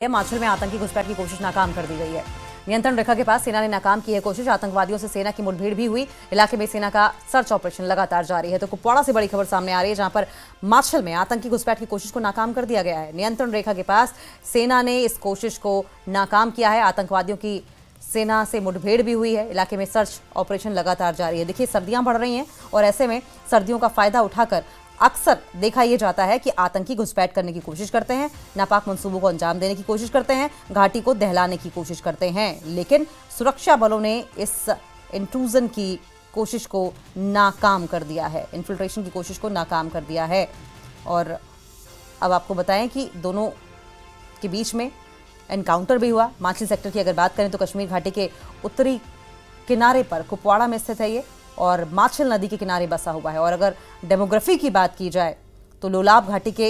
हिमाचल में आतंकी घुसपैठ की कोशिश नाकाम कर दी गई है। नियंत्रण रेखा के पास सेना ने नाकाम की है कोशिश। आतंकवादियों से सेना की मुठभेड़ भी हुई। इलाके में सेना का सर्च ऑपरेशन लगातार जारी है। तो कुपवाड़ा से बड़ी खबर सामने आ रही है, जहां पर माछिल में आतंकी घुसपैठ की कोशिश को नाकाम कर दिया गया है। नियंत्रण रेखा के पास सेना ने इस कोशिश को नाकाम किया है। आतंकवादियों की सेना से मुठभेड़ भी हुई है। इलाके में सर्च ऑपरेशन लगातार जारी है। देखिए, सर्दियां बढ़ रही हैं और ऐसे में सर्दियों का फायदा उठाकर अक्सर देखा यह जाता है कि आतंकी घुसपैठ करने की कोशिश करते हैं, नापाक मंसूबों को अंजाम देने की कोशिश करते हैं, घाटी को दहलाने की कोशिश करते हैं। लेकिन सुरक्षा बलों ने इस इंट्रूजन की कोशिश को नाकाम कर दिया है, इन्फिल्ट्रेशन की कोशिश को नाकाम कर दिया है। और अब आपको बताएं कि दोनों के बीच में एनकाउंटर भी हुआ। माछिल सेक्टर की अगर बात करें तो कश्मीर घाटी के उत्तरी किनारे पर कुपवाड़ा में स्थित है ये, और माछिल नदी के किनारे बसा हुआ है। और अगर डेमोग्राफी की बात की जाए तो लोलाब घाटी के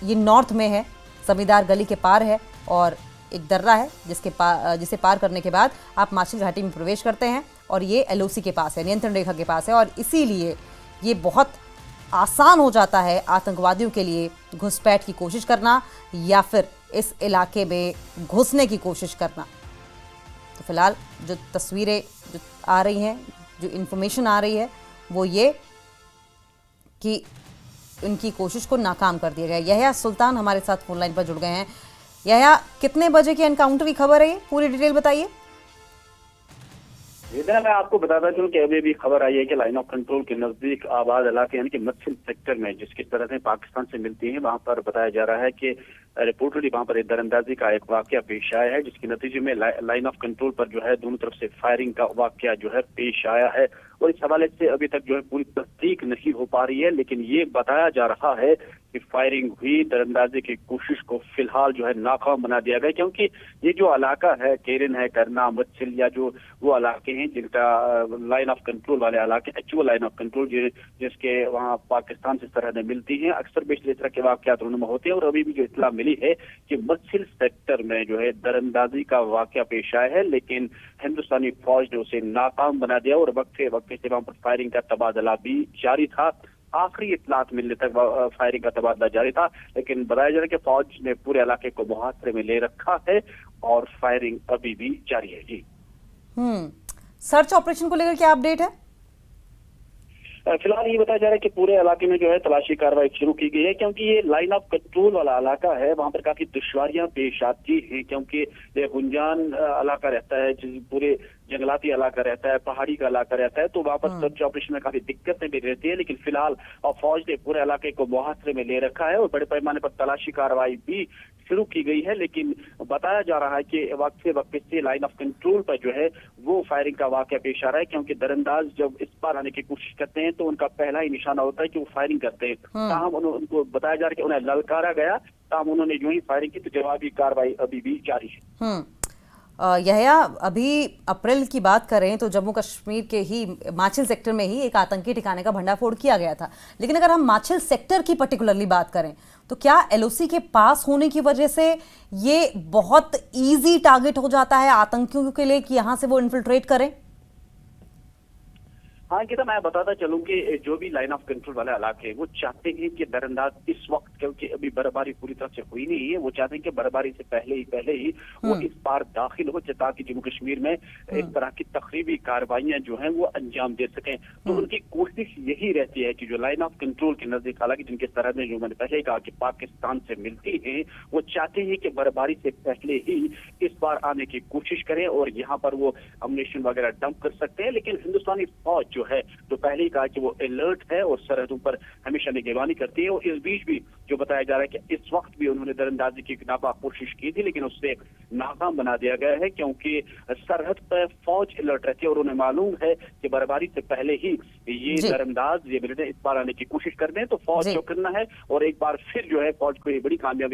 ये नॉर्थ में है, जमींदार गली के पार है और एक दर्रा है जिसे पार करने के बाद आप माछिल घाटी में प्रवेश करते हैं। और ये एलओसी के पास है, नियंत्रण रेखा के पास है, और इसीलिए ये बहुत आसान हो जाता है आतंकवादियों के लिए घुसपैठ की कोशिश करना या फिर इस इलाके में घुसने की कोशिश करना। तो फिलहाल जो तस्वीरें जो आ रही हैं, जो इन्फॉर्मेशन आ रही है, वो ये कि उनकी कोशिश को नाकाम कर दिया गया। यहया सुल्तान हमारे साथ फोन लाइन पर जुड़ गए हैं। यहया, कितने बजे के एनकाउंटर की खबर है ये? पूरी डिटेल बताइए। मैं आपको बताता चलूं कि अभी भी खबर आई है कि लाइन ऑफ कंट्रोल के नजदीक आबाद इलाके यानी कि माछिल सेक्टर में, जिसकी तरह पाकिस्तान से मिलती है, वहां पर बताया जा रहा है कि रिपोर्टली वहां पर एक दरअंदाजी का एक वाकया पेश आया है, जिसके नतीजे में लाइन ऑफ कंट्रोल पर जो है दोनों तरफ से फायरिंग का वाकया जो है पेश आया है। और इस हवाले से अभी तक जो है पूरी तस्दीक नहीं हो पा रही है, लेकिन ये बताया जा रहा है कि फायरिंग हुई, दरअंदाजी की कोशिश को फिलहाल जो है नाकाम बना दिया गया, क्योंकि ये जो इलाका है, केरन है, करना, माछिल, या जो वो इलाके हैं जिनका लाइन ऑफ कंट्रोल वाले इलाके, एक्चुअल लाइन ऑफ कंट्रोल जिसके वहाँ पाकिस्तान से सरहदें मिलती हैं, अक्सर बेशतर इस तरह के वाकयात रूनुमा होते हैं। और अभी भी जो इत्तला मिली है कि माछिल सेक्टर में जो है दरअंदाजी का वाकया पेश आया है, लेकिन हिंदुस्तानी फौज ने उसे नाकाम बना दिया और वक्फे से वहां पर फायरिंग का तबादला भी जारी था। आखिरी इत्तलात मिलने तक फायरिंग का तबादला जारी था, लेकिन बताया जा रहा है कि फौज ने पूरे इलाके को मुहासरे में ले रखा है और फायरिंग अभी भी जारी है। जी, सर्च ऑपरेशन को लेकर क्या अपडेट है? फिलहाल ये बताया जा रहा है कि पूरे इलाके में जो है तलाशी कार्रवाई शुरू की गई है, क्योंकि ये लाइन ऑफ कंट्रोल वाला इलाका है। वहां पर काफी दुश्वारियां पेश आती हैं, क्योंकि ये गुंजान इलाका रहता है, पूरे जंगलाती इलाका रहता है, पहाड़ी का इलाका रहता है, तो वहां पर सर्च ऑपरेशन में काफी दिक्कतें भी रहती है। लेकिन फिलहाल फौज ने पूरे इलाके को मुहासरे में ले रखा है और बड़े पैमाने पर तलाशी कार्रवाई भी शुरू की गई है। लेकिन बताया जा रहा है कि वक्त से लाइन ऑफ कंट्रोल पर जो है वो फायरिंग का वाकया पेश आ रहा है, क्योंकि दरअंदाज जब इस पार आने की कोशिश करते हैं तो उनका पहला ही निशाना होता है कि वो फायरिंग करते हैं। ताहम उनको बताया जा रहा है कि उन्हें ललकारा गया, ताहम उन्होंने यूं ही फायरिंग की, तो जवाबी कार्रवाई अभी भी जारी है। यहया, अभी अप्रैल की बात करें तो जम्मू कश्मीर के ही माछिल सेक्टर में ही एक आतंकी ठिकाने का भंडाफोड़ किया गया था। लेकिन अगर हम माछिल सेक्टर की पर्टिकुलरली बात करें तो क्या एलओसी के पास होने की वजह से ये बहुत इजी टारगेट हो जाता है आतंकियों के लिए कि यहां से वो इन्फिल्ट्रेट करें? हाँ गीता, मैं बताता चलूं कि जो भी लाइन ऑफ कंट्रोल वाले इलाके हैं वो चाहते हैं कि दरअंदाज इस वक्त, क्योंकि अभी बर्फबारी पूरी तरह से हुई नहीं है, वो चाहते हैं कि बर्फबारी से पहले ही वो इस बार दाखिल हो, ताकि जम्मू कश्मीर में इस तरह की तकरीबी कार्रवाइयां जो हैं वो अंजाम दे सकें। तो उनकी कोशिश यही रहती है कि जो लाइन ऑफ कंट्रोल के नजदीक, हालांकि जिनके सरहदें जो मैंने पहले कहा कि पाकिस्तान से मिलती हैं, वो चाहते हैं कि बर्फबारी से पहले ही इस बार आने की कोशिश करें और यहाँ पर वो अम्युनिशन वगैरह डंप कर सकते हैं। लेकिन हिंदुस्तानी फौज जो है तो पहले ही कहा कि वो अलर्ट है और सरहदों पर हमेशा निगरानी करती है। और इस बीच भी जो बताया जा रहा है कि इस वक्त भी उन्होंने दरअंदाजी की नापाक कोशिश की थी, लेकिन उससे नाकाम बना दिया गया है, क्योंकि सरहद पर फौज अलर्ट रहती है और उन्हें मालूम है कि बर्फबारी से पहले ही ये दरअंदाज, ये मिलिटेंट इस बार आने की कोशिश कर रहे हैं, तो फौज जो करना है और एक बार फिर जो है फौज को ये बड़ी कामयाबी